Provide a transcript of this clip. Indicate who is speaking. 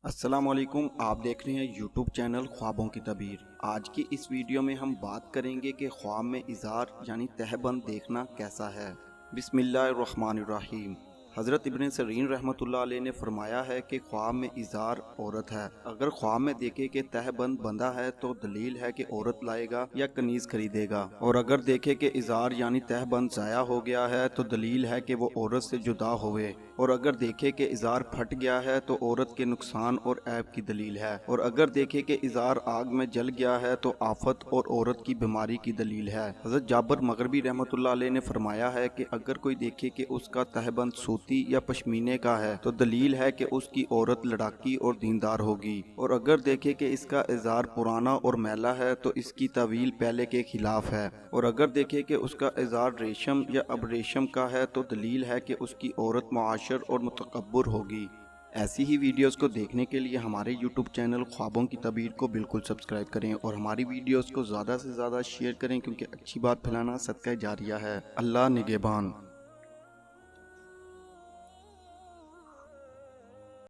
Speaker 1: अस्सलामुअलैकुम, आप देख रहे हैं यूट्यूब चैनल ख्वाबों की तबीर। आज की इस वीडियो में हम बात करेंगे कि ख्वाब में इज़ार यानी तहबंद देखना कैसा है। बिस्मिल्लाहिर्रहमानिर्रहीम। हज़रत इब्न सिरीन रहमतुल्लाह अलैह ने फरमाया है कि ख्वाब में इज़ार औरत है। अगर ख्वाब में देखे कि तहबंद बंधा है तो दलील है कि औरत लाएगा या कनीज़ खरीदेगा, और अगर देखे कि इज़ार यानी तहबंद ज़ाया हो गया है तो दलील है कि वो औरत से जुदा हुए, और अगर देखे कि इज़ार फट गया है तो औरत के नुकसान और ऐब की दलील है, और अगर देखे कि इज़ार आग में जल गया है तो आफत और औरत की बीमारी की दलील है। हज़रत जाबर मगरबी रहमतुल्लाह अलैह ने फरमाया है कि अगर कोई देखे कि उसका तहबंद सूती या पश्मीने का है तो दलील है कि उसकी औरत लड़ाकी और दीनदार होगी, और अगर देखे कि इसका इज़ार पुराना और मैला है तो इसकी तवील पहले के खिलाफ है, और अगर देखे कि उसका इज़ार रेशम या अब रेशम का है तो दलील है कि उसकी औरत मुआशर और मुतकब्बर होगी। ऐसी ही वीडियोस को देखने के लिए हमारे यूट्यूब चैनल ख्वाबों की तबीर को बिल्कुल सब्सक्राइब करें और हमारी वीडियोस को ज़्यादा से ज़्यादा शेयर करें, क्योंकि अच्छी बात फैलाना सदका जारिया है। अल्लाह निगहबान।